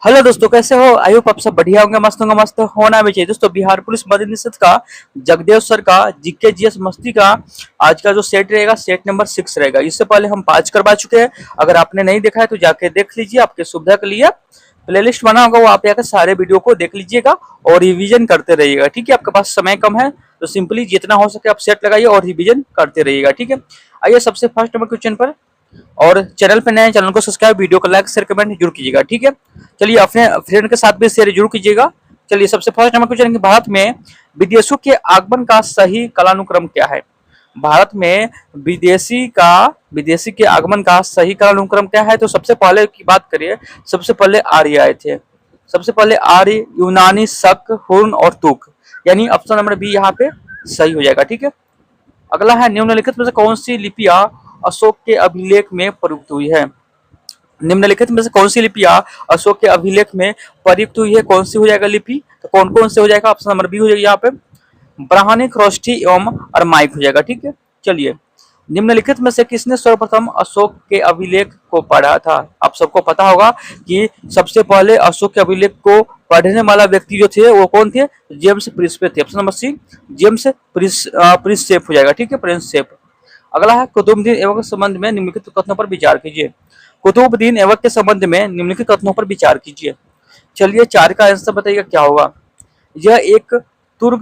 Hello दोस्तों, कैसे हो? आई होप आप सब बढ़िया होंगे, मस्त होंगे, मस्त होना भी चाहिए। दोस्तों, बिहार पुलिस मदद निषेध का जगदेव सर का जीके जीएस मस्ती का आज का जो सेट रहेगा, सेट नंबर 6 रहेगा। इससे पहले हम 5 करवा चुके हैं। अगर आपने नहीं देखा है तो जाके देख लीजिए, आपके सुविधा के लिए प्लेलिस्ट बना होगा, वो आप जाकर सारे वीडियो को देख लीजिएगा और रिवीजन करते रहिएगा। ठीक है, आपके पास समय कम है तो सिंपली जितना हो सके आप सेट लगाइए और रिवीजन करते रहिएगा। ठीक है, आइए सबसे फर्स्ट नंबर क्वेश्चन पर। और चैनल पे नए, चैनल को सब्सक्राइब, वीडियो को लाइक शेयर कमेंट जरूर कीजिएगा। ठीक है, चलिए अपने फ्रेंड के साथ भी शेयर जरूर कीजिएगा। चलिए सबसे फर्स्ट नंबर क्वेश्चन, भारत में विदेशों के आगमन का सही कालानुक्रम क्या है? भारत में विदेशी के आगमन का सही कालानुक्रम क्या है? तो सबसे पहले की बात करिए, सबसे पहले आर्य आए थे। सबसे पहले आर्य, यूनानी, शक, हुन और तुक, यानी ऑप्शन नंबर बी यहाँ पे सही हो जाएगा। ठीक है, अगला है, निम्नलिखित में से कौन सी लिपियां अशोक के अभिलेख में प्रयुक्त हुई है? निम्नलिखित में से कौन सी लिपियां अशोक के अभिलेख में प्रयुक्त हुई है? कौन सी हो जाएगा लिपि? तो कौन कौन से हो जाएगा? ऑप्शन नंबर बी हो जाएगा यहाँ पे, ब्राह्मणी, ख्रोष्ठी एवं अरमाइक हो जाएगा। ठीक है, चलिए, निम्नलिखित में से किसने सर्वप्रथम अशोक के अभिलेख को पढ़ा था? आप सबको पता होगा कि सबसे पहले अशोक के अभिलेख को पढ़ने वाला व्यक्ति जो थे वो कौन थे? जेम्स प्रिंसेप थे। Option number C, James Prinsep हो जाएगा। ठीक है, प्रिंसेप। अगला है, कुतुबुद्दीन ऐबक के संबंध में निम्नलिखित कथनों पर विचार कीजिए। कुतुबुद्दीन ऐबक के संबंध में निम्नलिखित कथनों पर विचार कीजिए। चलिए, 4 का आंसर बताइएगा क्या होगा। यह एक तुर्क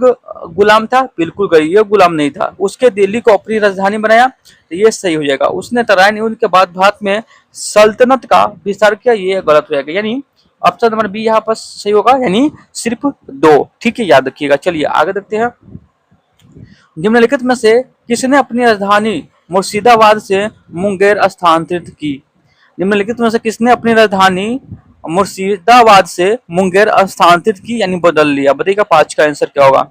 गुलाम था, बिल्कुल गई, ये गुलाम नहीं था। उसके दिल्ली को अपनी राजधानी बनाया, तो ये सही हो जाएगा। उसने तराइन युद्ध के बाद भारत में सल्तनत का विस्तार किया, ये गलत हो जाएगा। यानी ऑप्शन नंबर बी यहाँ पर सही होगा, यानी सिर्फ 2। ठीक है, याद रखिएगा। चलिए आगे देखते हैं, निम्नलिखित में से किसने अपनी राजधानी मुर्शिदाबाद से मुंगेर स्थानांतरित की? निम्नलिखित में से किसने अपनी राजधानी मुर्शिदाबाद से मुंगेर स्थानांतरित की, यानी बदल लिया? बताइएगा 5 का आंसर क्या होगा।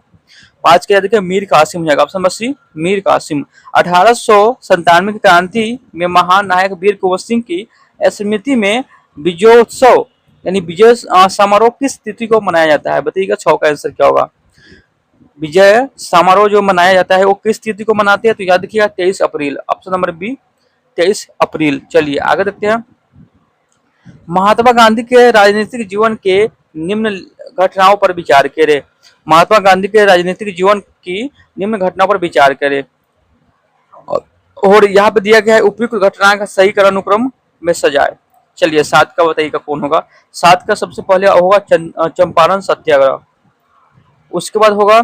5 का देखिए, मीर कासिम हो जाएगा। Option number C, Mir Qasim. 1897 की क्रांति में महान नायक वीर कुंवर सिंह की स्मृति में विजयोत्सव यानी विजय समारोह किस तिथि को मनाया जाता है? बताइएगा 6 का आंसर क्या होगा। विजय समारोह जो मनाया जाता है वो किस तिथि को मनाते हैं? तो याद रखिएगा 23 अप्रैल। ऑप्शन नंबर बी, 23 अप्रैल। चलिए आगे देखते हैं, महात्मा गांधी के राजनीतिक जीवन के निम्न घटनाओं पर विचार करें। महात्मा गांधी के राजनीतिक जीवन की निम्न घटनाओं पर विचार करें। और यहाँ पे दिया गया है, उपयुक्त घटना का सही क्रमानुक्रम में सजाए। चलिए 7 का बताइएगा कौन होगा। 7 का सबसे पहले होगा चंपारण सत्याग्रह। उसके बाद होगा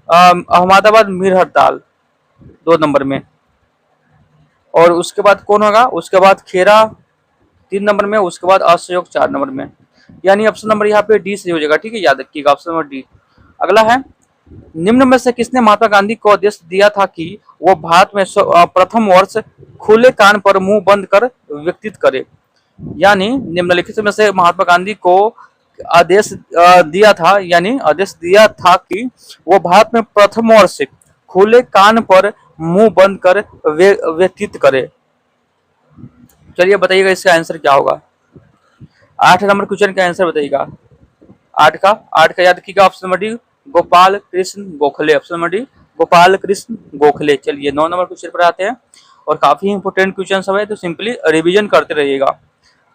अहमदाबाद मीर हड़ताल 2 नंबर में। और उसके बाद कौन होगा? उसके बाद खेरा 3 नंबर में। उसके बाद असहयोग 4 नंबर में। यानी ऑप्शन नंबर यहाँ पे डी से हो जाएगा। ठीक है, याद रखिएगा, ऑप्शन नंबर डी। अगला है, निम्न में से किसने महात्मा गांधी को आदेश दिया था कि वो भारत में प्रथम वर्ष खुले कान पर मुंह बंद कर व्यक्तित्व करे? यानी निम्नलिखित में से महात्मा गांधी को आदेश दिया था, यानी आदेश दिया था कि वो भारत में प्रथम वर्ष खुले कान पर मुंह बंद कर व्यतीत करे। चलिए बताइएगा इसका आंसर क्या होगा। 8 नंबर क्वेश्चन का आंसर बताइएगा। 8 का याद रखिएगा, option number D, Gopal Krishna Gokhale. Option number D, Gopal Krishna Gokhale. चलिए 9 नंबर क्वेश्चन पर आते हैं, और काफी इंपोर्टेंट क्वेश्चन सब है, तो सिंपली रिवीजन करते रहिएगा।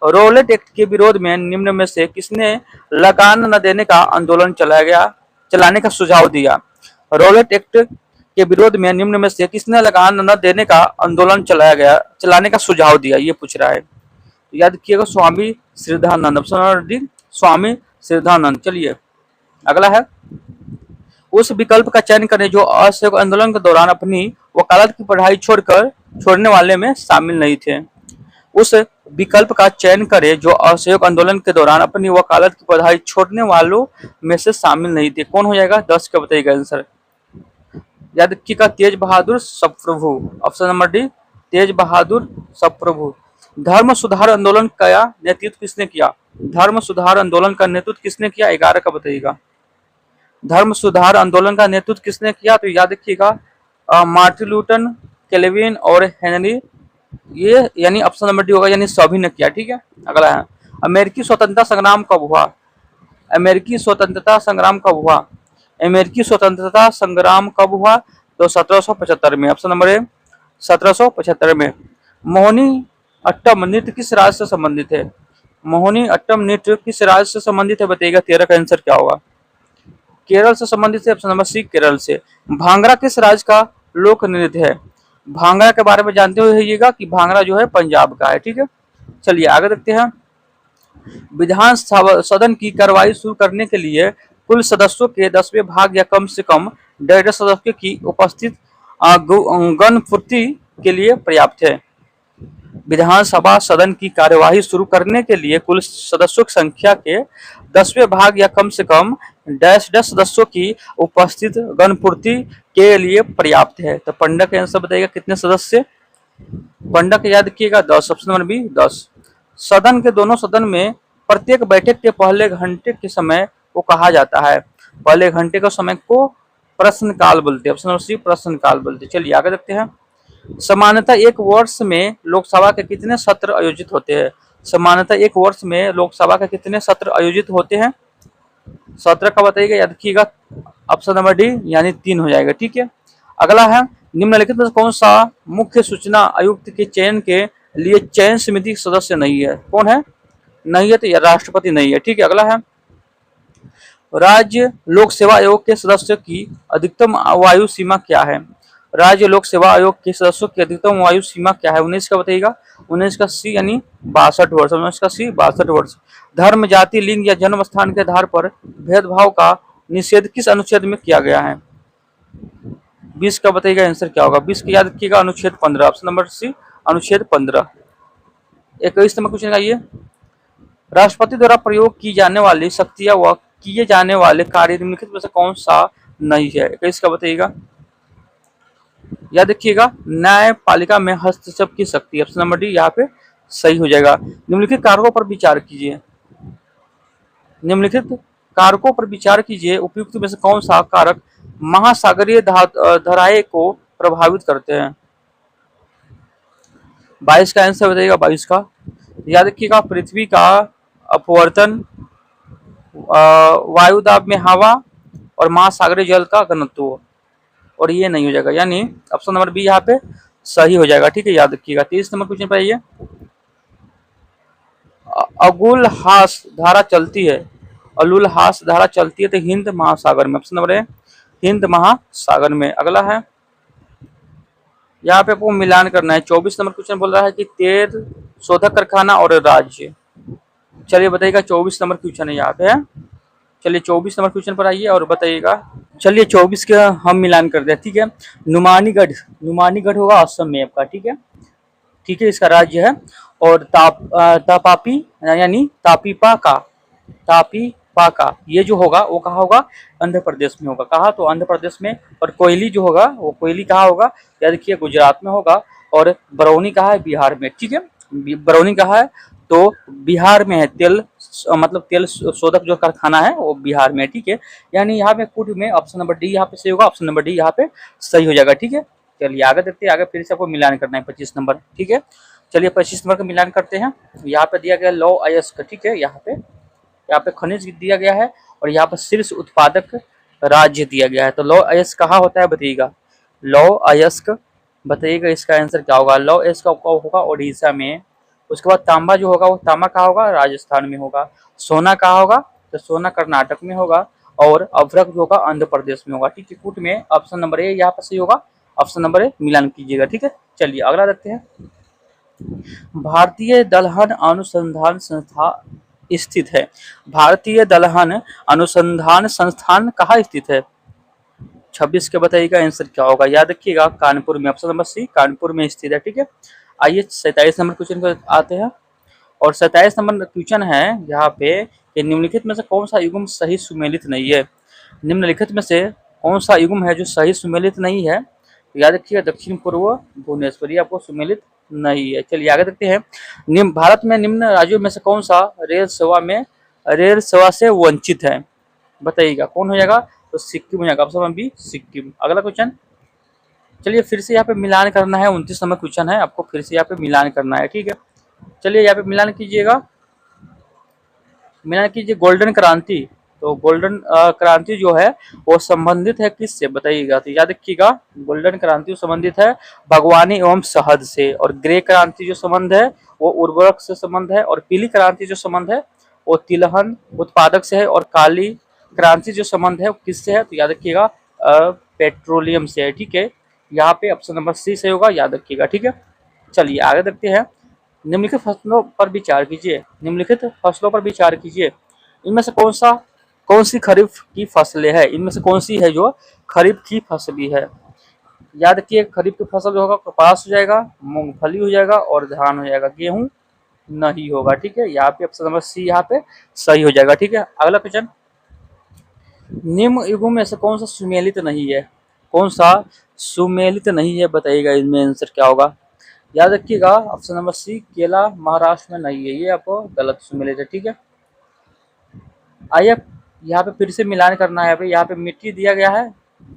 रोलेट एक्ट के विरोध में निम्न में से किसने लगान न देने का आंदोलन चलाने का सुझाव दिया? रोलेट एक्ट के विरोध में निम्न में से किसने लगान न देने का आंदोलन चलाने का सुझाव दिया, ये पूछ रहा है। याद रखिएगा, Swami Shraddhanand. Option number D, Swami Shraddhanand. चलिए अगला है, उस विकल्प का चयन करें जो असहयोग आंदोलन के दौरान अपनी वकालत की पढ़ाई छोड़ने वाले में शामिल नहीं थे। उस विकल्प का चयन करें जो असहयोग आंदोलन के दौरान अपनी वकालत की पढ़ाई छोड़ने वालों में से शामिल नहीं थे। कौन हो जाएगा? 10 का बताइएगा आंसर। याद रखिएगा, तेज बहादुर सप्रभु। ऑप्शन नंबर डी, तेज बहादुर सप्रभु। धर्म सुधार आंदोलन का नेतृत्व किसने किया? धर्म सुधार आंदोलन का नेतृत्व किसने किया? 11 का बताइएगा। धर्म सुधार आंदोलन का नेतृत्व किसने किया? तो याद रखिएगा, मार्टिन लूथर, कैल्विन और हेनरी, ये यानी ऑप्शन नंबर डी होगा, यानी सभी ने किया। ठीक है, अगला है, अमेरिकी स्वतंत्रता संग्राम कब हुआ? अमेरिकी स्वतंत्रता संग्राम कब हुआ? अमेरिकी स्वतंत्रता संग्राम कब हुआ? तो 1775 में। ऑप्शन नंबर ए, 1775 में। मोहिनी अट्टम नृत्य किस राज्य से संबंधित है? मोहिनी अट्टम नृत्य किस राज्य से संबंधित है बताइएगा। 13 का आंसर क्या होगा। केरल से संबंधित है, ऑप्शन नंबर सी केरल से। भांगड़ा किस राज्य का लोक नृत्य है। भांगड़ा के बारे में जानते हुए रहिएगा कि भांगड़ा जो है पंजाब का है, ठीक है। चलिए आगे देखते हैं। विधान सदन की कार्रवाई शुरू करने के लिए कुल सदस्यों के 10वें भाग या कम से कम 1.5 सदस्यों की उपस्थित गणपूर्ति के लिए पर्याप्त है। विधानसभा सदन की कार्यवाही शुरू करने के लिए कुल सदस्यों की संख्या के 10वें भाग या कम से कम डैश डैश सदस्यों की उपस्थित गणपूर्ति के लिए पर्याप्त है। तो पंडा का आंसर बताइएगा कितने सदस्य। पंडा का याद रखिएगा 10, ऑप्शन नंबर बी 10। सदन के दोनों सदन में प्रत्येक बैठक के पहले घंटे के समय को कहा जाता है। पहले घंटे के समय को प्रश्नकाल बोलते हैं, ऑप्शन नंबर सी प्रश्नकाल बोलते हैं। चलिए आगे देखते हैं। सामान्यतः एक वर्ष में लोकसभा के कितने सत्र आयोजित होते हैं। सामान्यतः एक वर्ष में लोकसभा के कितने सत्र आयोजित होते हैं। सत्र का बताइएगा, याद रखिएगा ऑप्शन नंबर डी यानी 3 हो जाएगा, ठीक है। अगला है निम्नलिखित में कौन सा मुख्य सूचना आयुक्त के चयन के लिए चयन समिति सदस्य नहीं है। कौन है, नहीं है तो यह राष्ट्रपति नहीं है, ठीक है। अगला है राज्य लोक सेवा आयोग के सदस्यों की अधिकतम आयु सीमा क्या है। राज्य लोक सेवा आयोग के सदस्यों की अधिकतम आयु सीमा क्या है। 19 का बताइएगा। 19 का सी यानी 62 वर्ष। 19 का सी 62 वर्ष। धर्म, जाति, लिंग या जन्म स्थान के आधार पर भेदभाव का निषेध किस अनुच्छेद में किया गया है। 20 का बताइएगा आंसर क्या होगा। 20 का याद रखिएगा अनुच्छेद 15, ऑप्शन नंबर सी अनुच्छेद 15। 21 नंबर क्वेश्चन आइए। राष्ट्रपति द्वारा प्रयोग की जाने वाली शक्तियां व किए जाने वाले कार्य निम्नलिखित में से कौन सा नहीं है। 21 का बताइएगा। याद रखिएगा न्यायपालिका में हस्तक्षेप की शक्ति, ऑप्शन नंबर डी यहाँ पे सही हो जाएगा। निम्नलिखित कारकों पर विचार कीजिए। निम्नलिखित कारकों पर विचार कीजिए, उपयुक्त में से कौन सा कारक महासागरीय धाराएं को प्रभावित करते हैं। 22 का आंसर बताइएगा। 22 का याद रखिएगा पृथ्वी का अपवर्तन, वायुदाब में हवा और महासागरीय जल का घनत्व, और ये नहीं हो जाएगा, यानी ऑप्शन नंबर बी यहाँ पे सही हो जाएगा, ठीक है। याद रखिएगा। 23 नंबर क्वेश्चन पर आइए। अगुलहास धारा चलती है, अगुलहास धारा चलती है तो हिंद महासागर में, ऑप्शन नंबर ए हिंद महासागर में। अगला है यहाँ पे आपको मिलान करना है। 24 नंबर क्वेश्चन बोल रहा है कि तेल शोधक कारखाना और राज्य। चलिए बताइएगा 24 नंबर क्वेश्चन है यहाँ पे है। चलिए 24 नंबर क्वेश्चन पर आइए और बताइएगा। चलिए 24 का हम मिलान कर दे, ठीक है। नुमानीगढ़, नुमानीगढ़ होगा असम में आपका, ठीक है, ठीक है, इसका राज्य है। और तापापी यानी तापीपाका, तापीपाका ये जो होगा वो कहाँ होगा, आंध्र प्रदेश में होगा। कहाँ, तो आंध्र प्रदेश में। और कोयली जो होगा वो कोयली कहाँ होगा, याद रखिए गुजरात में होगा। और बरौनी कहाँ है, बिहार में, ठीक है। बरौनी कहाँ है, तो बिहार में है। तेल मतलब तेल शोधक जो कारखाना है वो बिहार में है, ठीक है। यानी यहाँ पे कुट में ऑप्शन नंबर डी यहाँ पे सही होगा, ऑप्शन नंबर डी यहाँ पे सही हो जाएगा, ठीक है। चलिए आगे देखते हैं। आगे फिर से आपको मिलान करना है 25 नंबर, ठीक है। चलिए 25 नंबर का मिलान करते हैं। यहाँ पे दिया गया लौ अयस्क, ठीक है। यहाँ पे खनिज दिया गया है और यहाँ पर शीर्ष उत्पादक राज्य दिया गया है। तो लौ अयस्क कहाँ होता है बताइएगा। लौ अयस्क बताइएगा इसका आंसर क्या होगा। लौ अयस्क होगा ओडिशा में। उसके बाद तांबा जो होगा वो तांबा कहाँ होगा, राजस्थान में होगा। सोना कहाँ होगा, तो सोना कर्नाटक में होगा। और अभ्रक जो होगा आंध्र प्रदेश में होगा, ठीक है। कूट में ऑप्शन नंबर ए यहाँ पर सही होगा, ऑप्शन नंबर ए मिलान कीजिएगा, ठीक है। चलिए अगला देखते हैं। भारतीय दलहन अनुसंधान संस्थान स्थित है। भारतीय दलहन अनुसंधान संस्थान कहाँ स्थित है। 26 के बताइएगा आंसर क्या होगा। याद रखिएगा कानपुर में, ऑप्शन नंबर सी कानपुर में स्थित है, ठीक है। आइए 27 नंबर क्वेश्चन पर आते हैं। और 27 नंबर क्वेश्चन है यहाँ पे कि निम्नलिखित में से कौन सा युग्म सही सुमेलित नहीं है। निम्नलिखित में से कौन सा युग्म है जो सही सुमेलित नहीं है। याद रखिएगा दक्षिण पूर्व भुवनेश्वरी आपको सुमेलित नहीं है। चलिए आगे देखते हैं। भारत में निम्न राज्यों में से कौन सा रेल सेवा से वंचित है, बताइएगा कौन हो जाएगा, तो सिक्किम हो जाएगा, ऑप्शन बी सिक्किम। अगला क्वेश्चन। चलिए फिर से यहाँ पे मिलान करना है। 29 नंबर क्वेश्चन है, आपको फिर से यहाँ पे मिलान करना है, ठीक है। चलिए यहाँ पे मिलान कीजिएगा, मिलान कीजिए। गोल्डन क्रांति तो गोल्डन क्रांति जो है वो संबंधित है किससे बताइएगा, तो याद रखिएगा गोल्डन क्रांति संबंधित है बागवानी एवं शहद से, और ग्रे क्रांति जो संबंध है वो उर्वरक से संबंध है, और पीली क्रांति जो संबंध है वो तिलहन उत्पादक से है, और काली क्रांति जो संबंध है वो किससे है, तो याद रखिएगा पेट्रोलियम से है। ठीक है, यहाँ पे ऑप्शन नंबर सी सही होगा, याद रखिएगा। ठीक है, चलिए आगे देखते हैं। निम्नलिखित फसलों पर विचार कीजिए, निम्नलिखित फसलों पर विचार कीजिए, इनमें से कौन सी खरीफ की फसलें हैं, इनमें से कौन सी है जो खरीफ की फसली है। याद रखिए खरीफ की फसल जो होगा कपास हो जाएगा, मूंगफली हो जाएगा और धान हो जाएगा, गेहूं नहीं होगा। ठीक है, यहाँ पे ऑप्शन नंबर सी यहाँ पे सही हो जाएगा। ठीक है, अगला क्वेश्चन, निम्न युगों में से कौन सा सुमेलित नहीं है, कौन सा सुमेलित नहीं है बताइएगा, इनमें आंसर क्या होगा। याद रखिएगा ऑप्शन नंबर सी केला महाराष्ट्र में नहीं है, ये आपको गलत सुमेलित है। ठीक है, आइए यहाँ पे फिर से मिलान करना है। यहाँ पे मिट्टी दिया गया है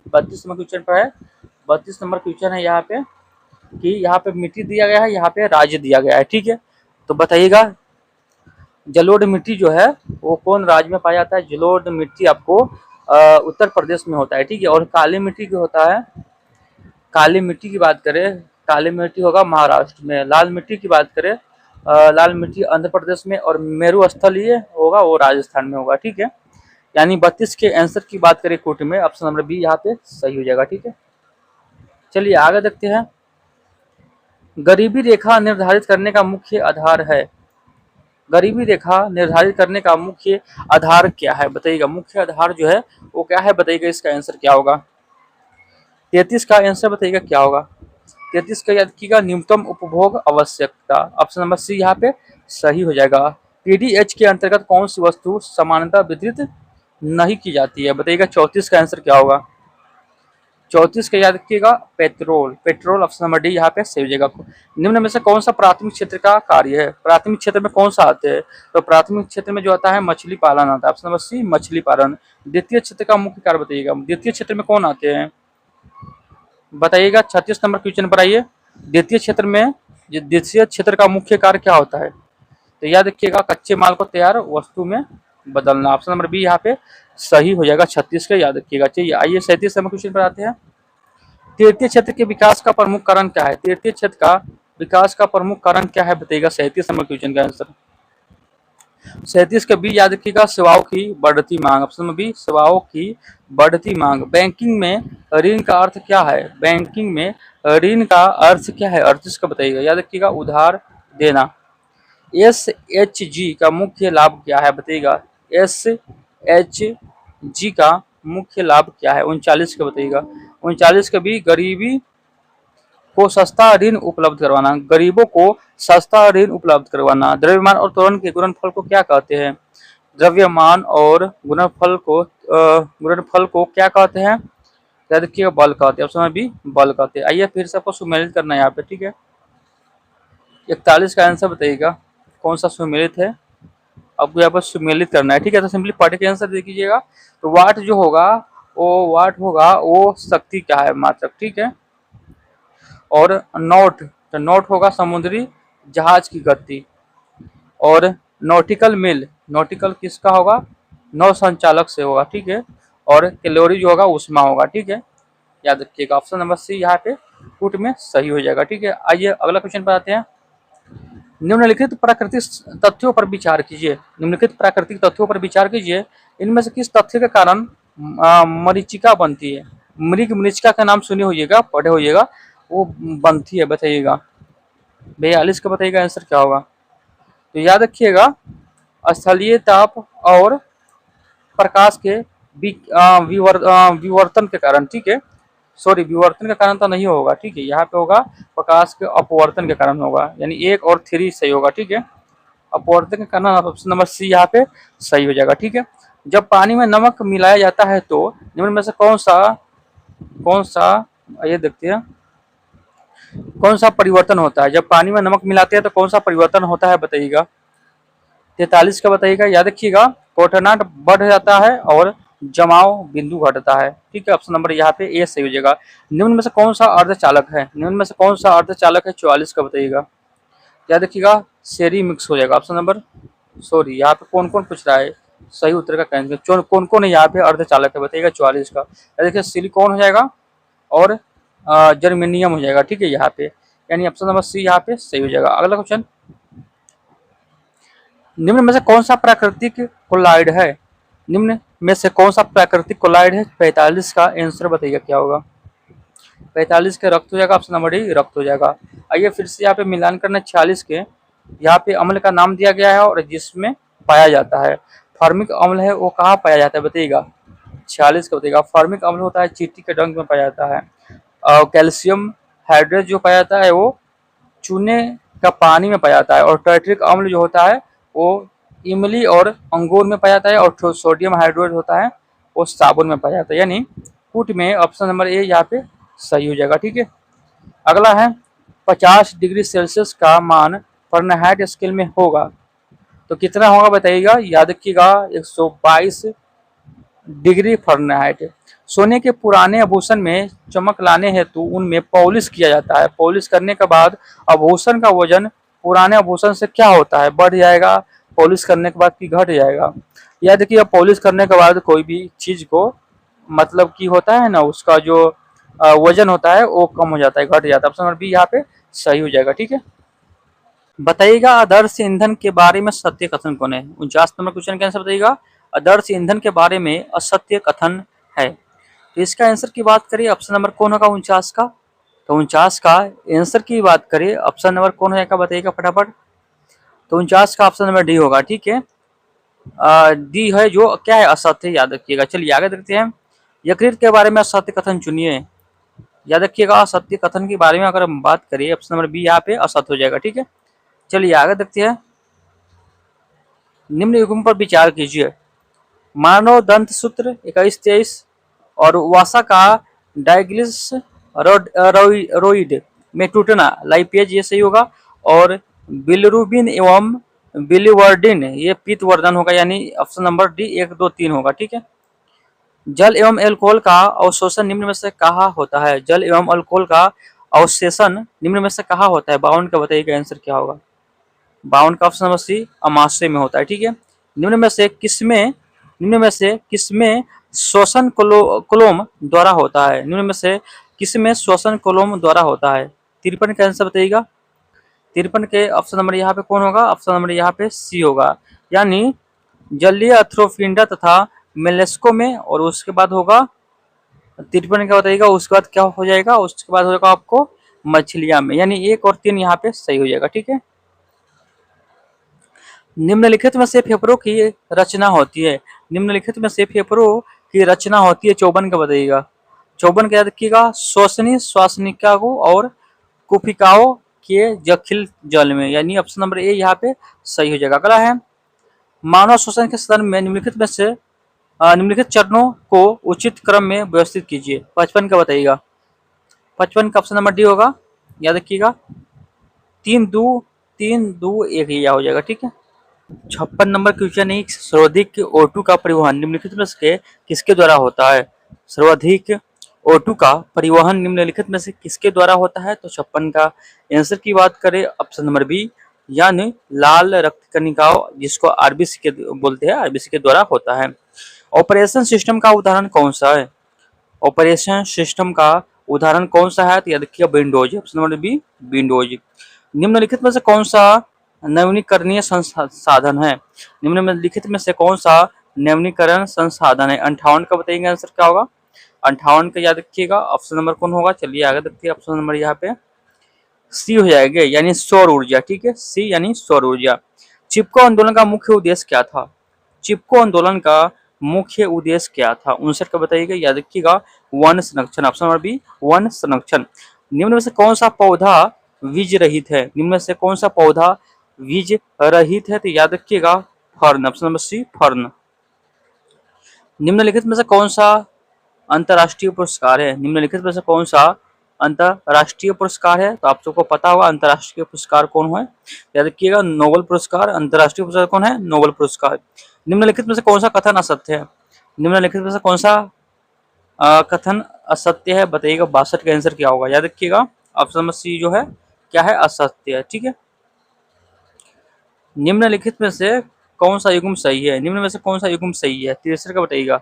32 नंबर क्वेश्चन पर है, 32 नंबर क्वेश्चन है यहाँ पे कि यहाँ पे मिट्टी दिया गया है, यहाँ पे राज्य दिया गया है। ठीक है, तो बताइएगा जलोढ़ मिट्टी जो है वो कौन राज्य में पाया जाता है। जलोढ़ मिट्टी आपको उत्तर प्रदेश में होता है। ठीक है, और काली मिट्टी जो होता है, काली मिट्टी की बात करें, काली मिट्टी होगा महाराष्ट्र में। लाल मिट्टी की बात करें, लाल मिट्टी आंध्र प्रदेश में, और मेरू स्थल ये होगा वो राजस्थान में होगा। ठीक है, यानी 32 के आंसर की बात करें कोट में ऑप्शन नंबर बी यहाँ पे सही हो जाएगा। ठीक है, चलिए आगे देखते हैं। गरीबी रेखा निर्धारित करने का मुख्य आधार है, गरीबी रेखा निर्धारित करने का मुख्य आधार क्या है बताइएगा, मुख्य आधार जो है वो क्या है बताइएगा, इसका आंसर क्या होगा। 33 का आंसर बताइएगा क्या होगा। 33 का याद कीजिएगा न्यूनतम उपभोग आवश्यकता, ऑप्शन नंबर सी यहाँ पे सही हो जाएगा। पीडीएच के अंतर्गत कौन सी वस्तु समानता वितरित नहीं की जाती है बताइएगा, 34 का आंसर क्या होगा। 34 का याद रखिएगा petrol, petrol option number D यहाँ पे सही हो जाएगा। निम्न में से कौन सा प्राथमिक क्षेत्र का कार्य है, प्राथमिक क्षेत्र में कौन सा आते हैं, तो प्राथमिक क्षेत्र में जो आता है मछली पालन आता है, ऑप्शन नंबर सी मछली पालन। द्वितीय क्षेत्र का मुख्य कार्य बताइएगा, द्वितीय क्षेत्र में कौन आते हैं बताइएगा। 36 नंबर क्वेश्चन पर आइए। द्वितीय क्षेत्र में द्वितीय क्षेत्र का मुख्य कार्य क्या होता है, तो याद रखिएगा कच्चे माल को तैयार वस्तु में बदलना, ऑप्शन नंबर बी यहाँ पे सही हो जाएगा। 36 का याद रखिएगा। चलिए आइए 37 नंबर क्वेश्चन पर आते हैं। तृतीय क्षेत्र के विकास का प्रमुख कारण क्या है, तृतीय क्षेत्र का विकास का प्रमुख कारण क्या है बताइएगा, 37 नंबर क्वेश्चन का आंसर। 37 का बी याद रखिएगा सेवाओं की बढ़ती मांग, ऑप्शन नंबर बी सेवाओं की बढ़ती मांग। बैंकिंग में ऋण का अर्थ क्या है, बैंकिंग में ऋण का अर्थ क्या है, अर्थ इसका बताइएगा, याद रखिएगा उधार देना। SHG का मुख्य लाभ क्या है बताइएगा, SHG का मुख्य लाभ क्या है, 39 का बताइएगा। 39 का भी गरीबी को सस्ता ऋण उपलब्ध करवाना, गरीबों को सस्ता ऋण उपलब्ध करवाना। द्रव्यमान और त्वरण के गुणनफल को क्या कहते हैं, द्रव्यमान और गुणनफल को क्या कहते हैं, याद रखिएगा बल कहते हैं, ऑप्शन बी बल कहते हैं। आइए फिर से आपको सुमेलित करना है यहाँ पे। ठीक है, 41 का आंसर बताइएगा कौन सा सुमेलित है, आपको यहाँ पर सुमेलित करना है। ठीक है, तो सिंपली पार्टी का आंसर दे दीजिएगा। तो वाट जो होगा वो शक्ति क्या है मात्रक। ठीक है, और नॉट, तो नॉट होगा समुद्री जहाज की गति, और नॉटिकल मिल, नॉटिकल किसका होगा, नौ संचालक से होगा। ठीक है, और कैलोरी जो होगा उष्मा होगा। ठीक है, याद रखिएगा ऑप्शन नंबर सी यहाँ पे फुट में सही हो जाएगा। ठीक है, आइए अगला क्वेश्चन पर आते हैं। निम्नलिखित प्राकृतिक तथ्यों पर विचार कीजिए, निम्नलिखित प्राकृतिक तथ्यों पर विचार कीजिए, इनमें से किस तथ्य के कारण मरीचिका बनती है। मरीचिका का नाम सुने होइएगा, पढ़े होइएगा, वो बनती है बताइएगा। 42 का बताइएगा आंसर क्या होगा। तो याद रखिएगा स्थलीय ताप और प्रकाश के विवर्तन के कारण। ठीक है, सॉरी विवर्तन के कारण तो नहीं होगा। ठीक है, यहाँ पे होगा प्रकाश के अपवर्तन के कारण होगा, यानी 1 और 3 सही होगा। ठीक है, अपवर्तन के कारण ऑप्शन नंबर सी यहाँ पे सही हो जाएगा। ठीक है, जब पानी में नमक मिलाया जाता है तो निम्न में से कौन सा ये देखते हैं कौन सा परिवर्तन होता है, जब पानी में नमक मिलाते हैं तो कौन सा परिवर्तन होता है बताइएगा। 43 का बताइएगा, याद रखिएगा कोठनाट बढ़ जाता है और जमाव बिंदु घटता है। ठीक है, ऑप्शन नंबर यहाँ पे ए सही हो जाएगा। निम्न में से कौन सा अर्धचालक है, निम्न में से कौन सा अर्धचालक है, 44 का बताइएगा। याद रखिएगा सेरी मिक्स हो जाएगा, ऑप्शन नंबर सॉरी यहाँ पे कौन कौन पूछ रहा है, सही उत्तर का कैंसर कौन कौन है यहाँ पे अर्धचालक है, बताइएगा 44 का। देखिए सिलिकॉन हो जाएगा और जर्मेनियम हो जाएगा, ठीक है यहाँ पे, यानी ऑप्शन नंबर सी यहाँ पे सही हो जाएगा। अगला क्वेश्चन, निम्न में से कौन सा प्राकृतिक कोलाइड है, निम्न में से कौन सा प्राकृतिक कोलाइड है, 45 का आंसर बताइएगा क्या होगा। 45 के रक्त हो जाएगा, ऑप्शन नंबर डी रक्त हो जाएगा। आइए फिर से यहाँ पे मिलान करना 46 के, यहाँ पे अम्ल का नाम दिया गया है और जिसमें पाया जाता है, फार्मिक अम्ल है वो कहाँ पाया जाता है बताइएगा, 46 का बताइएगा। फार्मिक अम्ल होता है चींटी के डंक में पाया जाता है, और कैल्शियम हाइड्रेट जो पाया जाता है वो चूने का पानी में पाया जाता है, और टाइट्रिक अम्ल जो होता है वो इमली और अंगूर में पाया जाता है, और सोडियम हाइड्रोड होता है वो साबुन में पाया जाता है, यानी फूड में ऑप्शन नंबर ए यहाँ पे सही हो जाएगा, ठीक है। अगला है 50 डिग्री सेल्सियस का मान फ़ारेनहाइट स्केल में होगा तो कितना होगा बताइएगा, याद रखिएगा 122 डिग्री फ़ारेनहाइट। सोने के पुराने आभूषण में चमक लाने हेतु उनमें पॉलिश किया जाता है, पॉलिश करने के बाद आभूषण का वजन पुराने आभूषण से क्या होता है, बढ़ जाएगा, पॉलिश करने के बाद कि घट जाएगा। याद रखिएगा पॉलिश करने के बाद कोई भी चीज को मतलब कि होता है ना, उसका जो वजन होता है वो कम हो जाता है, घट जाता है। ऑप्शन नंबर बी यहाँ पे सही हो जाएगा, ठीक है। बताइएगा आदर्श ईंधन के बारे में सत्य कथन कौन है, 49 नंबर क्वेश्चन का आंसर बताइएगा। आदर्श ईंधन के बारे में असत्य कथन है, तो इसका आंसर की बात करिए ऑप्शन नंबर कौन होगा 49 का, तो 49 का आंसर की बात करिए ऑप्शन नंबर कौन हो जाएगा बताइएगा फटाफट, तो 49 का ऑप्शन नंबर डी होगा, ठीक है। डी है जो क्या है, असत्य, याद रखिएगा। चलिए आगे देखते हैं, यकृत के बारे में असत्य कथन चुनिए। याद रखिएगा असत्य कथन के बारे में अगर हम बात करें ऑप्शन नंबर बी यहाँ पे असत्य हो जाएगा, ठीक है। चलिए आगे देखते हैं, निम्न युग्म पर विचार कीजिए, मानव दंत सूत्र 21-23 और वासा का डायग्लिस रोइड में टूटना लाइपेज ये सही होगा, और बिलरुबिन एवं बिलीवर्डिन ये पित्तवर्धन होगा, यानी ऑप्शन नंबर डी 1, 2, 3 होगा, ठीक है। जल एवं अल्कोहल का अवशोषण निम्न में से कहा होता है, जल एवं अल्कोहल का अवशोषण निम्न में से कहा होता है, 52 का बताइएगा आंसर क्या होगा। 52 का ऑप्शन नंबर सी अमाशय में होता है, ठीक है। निम्न में से किसमें श्वसन कोलोम द्वारा होता है, निम्न में से किसमें श्वसन कोलोम द्वारा होता है, 53 का आंसर बताइएगा। 53 के ऑप्शन नंबर यहाँ पे कौन होगा, ऑप्शन नंबर यहाँ पे सी होगा, यानी जलीय अथ्रोपिंडा तथा मेलेस्को में, और उसके बाद होगा 53 का बताइएगा, उसके बाद क्या हो जाएगा, उसके बाद होगा आपको मछलियां में, यानी 1 और 3 यहाँ पे सही हो जाएगा, ठीक है। निम्नलिखित में से फेफड़ों की रचना होती है, निम्नलिखित में से फेफड़ों की रचना होती है, 54 का बताइएगा। 54 का याद रखिएगा, श्वसनी श्वासनिका को और कुफिकाओं के जखिल जल में, यानी ऑप्शन नंबर ए यहाँ पे सही हो जाएगा। अगला है, मानव श्वसन के संदर्भ में निम्नलिखित चरणों को उचित क्रम में व्यवस्थित कीजिए, 55 का बताइएगा। 55 का ऑप्शन नंबर डी होगा, याद रखिएगा, 3-2-1 ही हो जाएगा, ठीक है। 56 नंबर क्वेश्चन है, सर्वाधिक O2 का परिवहन निम्नलिखित में से किसके द्वारा होता है, सर्वाधिक O2 का परिवहन निम्नलिखित में से किसके द्वारा होता है, तो 56 का आंसर की बात करें ऑप्शन नंबर बी, यानी लाल रक्त कणिकाओं जिसको आरबीसी के बोलते हैं, आरबीसी के द्वारा होता है। ऑपरेशन सिस्टम का उदाहरण कौन सा है, ऑपरेशन सिस्टम का उदाहरण कौन सा है, तो याद रखिएगा Windows, option number B Windows. निम्नलिखित में से कौन सा नवीनीकरणीय संसाधन है, निम्नलिखित में से कौन सा नवीनीकरण संसाधन है, 58 का बताइएगा आंसर क्या होगा। 58 का याद रखिएगा, ऑप्शन नंबर कौन होगा, चलिए आगे देखते हैं, ऑप्शन नंबर यहाँ पे सी हो जाएगा, यानी सौर ऊर्जा, ठीक है, सी यानी सौर ऊर्जा। चिपको आंदोलन का मुख्य उद्देश्य क्या था, चिपको आंदोलन का मुख्य उद्देश्य क्या था, 59 का बताइएगा, याद रखिएगा वन संरक्षण, ऑप्शन नंबर बी वन संरक्षण। निम्न में से कौन सा पौधा बीज रहित है, निम्न में से कौन सा पौधा बीज रहित है, तो याद रखिएगा fern, option number C fern. निम्नलिखित में से कौन सा अंतरराष्ट्रीय पुरस्कार है, निम्नलिखित में से कौन सा अंतरराष्ट्रीय पुरस्कार है, तो आप सबको पता होगा अंतरराष्ट्रीय पुरस्कार कौन है, याद रखिएगा नोबेल पुरस्कार, अंतरराष्ट्रीय पुरस्कार कौन है, नोबेल पुरस्कार। निम्नलिखित में से कौन सा कथन असत्य है, निम्नलिखित में से कौन सा कथन असत्य है बताइएगा, 62 का आंसर क्या होगा, याद रखिएगा ऑप्शन नंबर सी जो है क्या है, असत्य है, ठीक है। निम्नलिखित में से कौन सा युग्म सही है? निम्न में से कौन सा युग्म सही है? 63 का बताइएगा।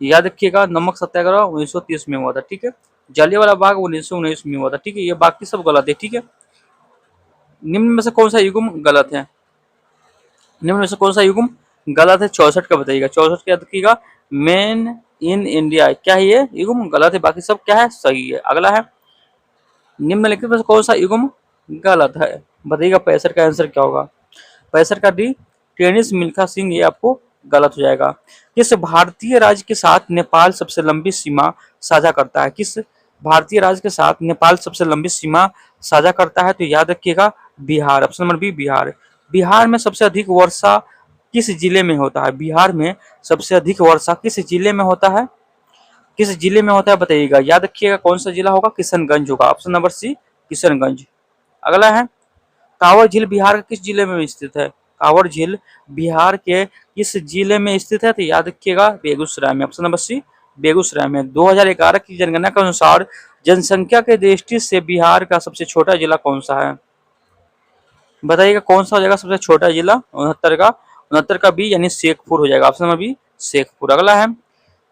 याद रखिएगा, नमक सत्याग्रह 1930 में हुआ था, ठीक है। जलियांवाला बाग 1919 में हुआ था, ठीक है। ये बाकी सब गलत है, ठीक है। निम्न में से कौन सा युग्म गलत है? निम्न में से कौन सा युग्म गलत है? 64 का बताइएगा। 64 का याद रखिएगा, मेन इन इंडिया, क्या है ये युग्म गलत है, बाकी सब क्या है सही है। अगला है, निम्नलिखित में से कौन सा युग्म गलत है? बताइएगा 65 का आंसर क्या होगा? 65 का डी, टेनिस मिल्खा सिंह, ये आपको गलत हो जाएगा। किस भारतीय राज्य के साथ नेपाल सबसे लंबी सीमा साझा करता है? किस भारतीय राज्य के साथ नेपाल सबसे लंबी सीमा साझा करता है? तो याद रखिएगा Bihar, option number B Bihar. Bihar में सबसे अधिक वर्षा किस जिले में होता है? बिहार में सबसे अधिक वर्षा किस जिले में होता है? किस जिले में होता है बताइएगा। याद रखिएगा कौन सा जिला होगा? किशनगंज होगा, ऑप्शन नंबर सी किशनगंज। अगला है, कांवर झील बिहार के किस जिले में स्थित है? कांवर झील बिहार के किस जिले में स्थित है? तो याद रखिएगा बेगूसराय में, ऑप्शन नंबर सी बेगूसराय में। 2011 की जनगणना के अनुसार जनसंख्या के दृष्टि से बिहार का सबसे छोटा जिला कौन सा है? बताइएगा कौन सा हो जाएगा सबसे छोटा जिला? 69 का बी यानी शेखपुर हो जाएगा, ऑप्शन नंबर बी शेखपुर। अगला है,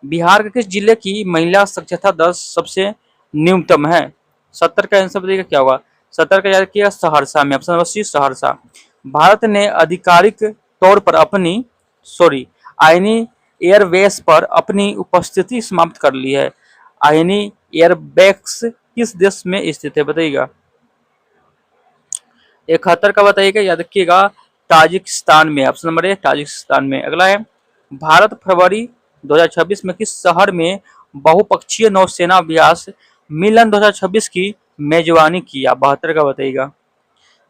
बिहार के किस जिले की महिला साक्षरता दर सबसे न्यूनतम है? 70 का आंसर बताइएगा क्या होगा? 70 का याद किया सहरसा में, option number C Saharsa. Bharat ने आधिकारिक तौर पर अपनी आईनी एयरबेस पर अपनी उपस्थिति समाप्त कर ली है। आईनी एयरबेस किस देश में स्थित है बताइएगा? 71 का बताइएगा, याद रखिएगा ताजिकिस्तान में, ऑप्शन नंबर ए ताजिकिस्तान में। अगला है, भारत फरवरी 2026 में किस शहर में बहुपक्षीय नौसेना अभ्यास मिलन 2026 की मेजबानी किया? 72 का बताइएगा,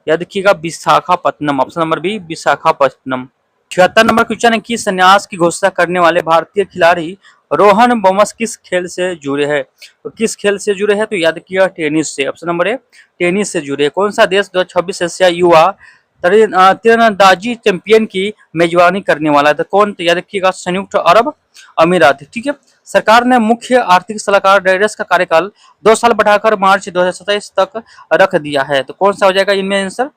याद रखिएगा Visakhapatnam, option number B Visakhapatnam. 76 नंबर क्वेश्चन है कि संन्यास की घोषणा करने वाले भारतीय खिलाड़ी रोहन बोमस किस खेल से जुड़े हैं? तो किस खेल से जुड़े हैं? तो याद किया टेनिस से, ऑप्शन नंबर ए टेनिस से जुड़े। कौन सा देश 2026 एशियाई युवा तीरंदाजी चैंपियन की मेजबानी करने वाला है? तो कौन? तो याद रखिएगा संयुक्त अरब अमीरात, ठीक है। सरकार ने मुख्य आर्थिक सलाहकार डायरेक्टर का कार्यकाल 2 साल बढ़ाकर मार्च 2027 तक रख दिया है। तो कौन सा हो जाएगा इनमें आंसर?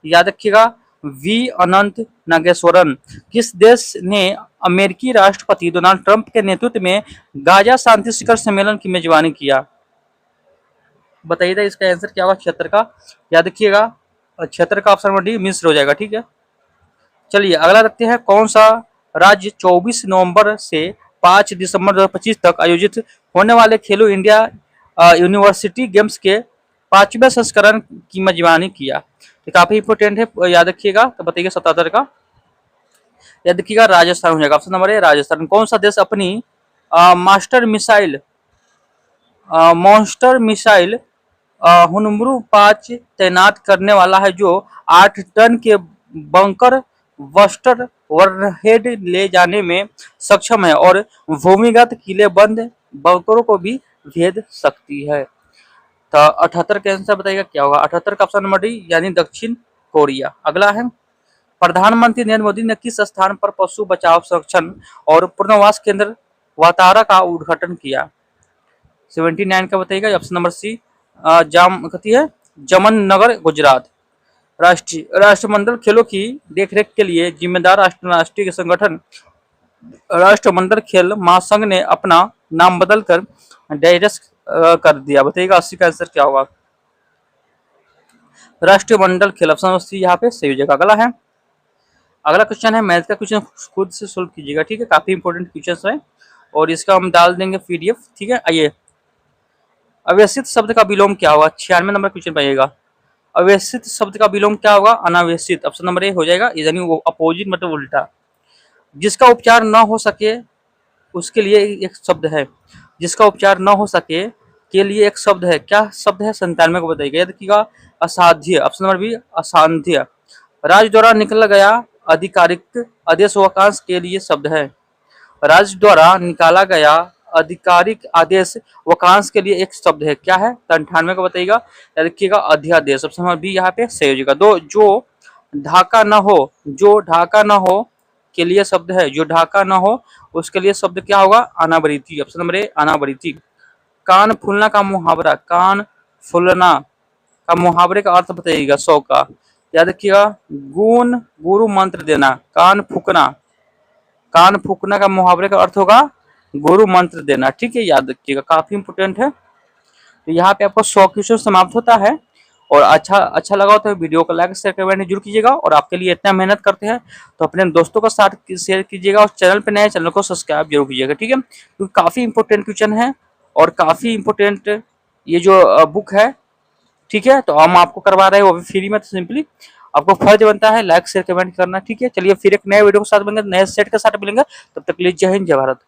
याद रखिएगा वी अनंत नागेश्वरन। किस देश ने अमेरिकी राष्ट्रपति डोनाल्ड ट्रंप के नेतृत्व में गाजा शांति शिखर सम्मेलन की मेजबानी किया? बताइएगा इसका आंसर क्या होगा 76 का? याद रखिएगा 76 का ऑप्शन नंबर डी मिस्र हो जाएगा, ठीक है। चलिए अगला रखते हैं, कौन सा राज्य 24 नवंबर से 5 दिसंबर 2025 तक आयोजित होने वाले खेलो इंडिया यूनिवर्सिटी गेम्स के 5वें संस्करण की मेजबानी किया? तो काफी इंपोर्टेंट है, याद रखिएगा। तो बताइए 77 का, याद रखिएगा राजस्थान हो जाएगा, ऑप्शन नंबर ए राजस्थान। कौन सा देश अपनी मॉन्स्टर मिसाइल हुनमुरु 5 तैनात करने वाला है, जो 8 टन के बंकर बस्टर वॉरहेड ले जाने में सक्षम है और भूमिगत किलेबंद बंकरों को भी भेद सकती है? तो 78 का आंसर बताइएगा क्या होगा? 78 का ऑप्शन नंबर डी यानी दक्षिण कोरिया। अगला है, प्रधानमंत्री नरेंद्र मोदी ने किस स्थान पर पशु बचाव संरक्षण और पुनर्वास केंद्र वातारा का उद्घाटन किया? 79 का बताइएगा, ऑप्शन नंबर सी जाम कथी है जमन नगर गुजरात। राष्ट्रमंडल खेलों की देखरेख के लिए जिम्मेदार राष्ट्रीय संगठन राष्ट्रमंडल खेल महासंघ ने अपना नाम बदलकर डायरेक्ट कर दिया। बताइएगा 80 का आंसर क्या होगा? राष्ट्रीय मंडल खेल, ऑप्शन सी यहाँ पे सही हो जाएगा। अगला है, अगला क्वेश्चन है मैथ का क्वेश्चन, खुद से सोल्व कीजिएगा, ठीक है। काफी इंपोर्टेंट क्वेश्चन है और इसका हम डाल देंगे पीडीएफ, ठीक है। आइए, अव्यवस्थित शब्द का विलोम क्या होगा? 96 नंबर क्वेश्चन पाइएगा। अव्यवस्थित शब्द का विलोम क्या होगा? अनावस्थित, ऑप्शन नंबर ए हो जाएगा, यानी वो अपोजिट मतलब उल्टा। जिसका उपचार न हो सके उसके लिए एक शब्द है, जिसका उपचार न हो सके के लिए एक शब्द है, क्या शब्द है? 97 को बताइएगा, याद रखिएगा असाध्य, ऑप्शन नंबर बी असाध्य। राज्य द्वारा निकला गया आधिकारिक आदेश वाक्यांश के लिए शब्द है, राज्य द्वारा निकाला गया आधिकारिक आदेश वाक्यांश के लिए एक शब्द है, क्या है? 98 को बताइएगा, याद रखिएगा अध्यादेश, ऑप्शन नंबर बी यहाँ पे सही हो जाएगा। दो, जो ढाका न हो, जो ढाका न हो के लिए शब्द है, जो ढाका न हो उसके लिए शब्द क्या होगा? अनावृति, ऑप्शन नंबर ए अनावृति। कान फूलना का मुहावरा, कान फूलना का मुहावरे का अर्थ बताइएगा 100 का, याद रखिएगा। गुण गुरु मंत्र देना, कान फूकना, कान फूकना का मुहावरे का अर्थ होगा गुरु मंत्र देना। ठीक है, याद रखिएगा, काफी इंपोर्टेंट है। तो यहाँ पे आपको 100 क्वेश्चन समाप्त होता है। और अच्छा लगा हो तो वीडियो को लाइक शेयर कमेंट जरूर कीजिएगा। और आपके लिए इतना मेहनत करते हैं तो अपने दोस्तों के साथ शेयर कीजिएगा। और चैनल पे नए, चैनल को सब्सक्राइब जरूर कीजिएगा। ठीक है, क्योंकि काफी इंपोर्टेंट क्वेश्चन है और काफी इंपोर्टेंट ये जो बुक है। ठीक है, तो हम आपको करवा रहे हैं वो भी फ्री में। तो सिंपली आपको फर्ज बनता है लाइक शेयर कमेंट करना। ठीक है, चलिए फिर एक नए वीडियो के साथ मिलेंगे, नए सेट के साथ मिलेंगे। तब तक के लिए जय हिंद, जय भारत।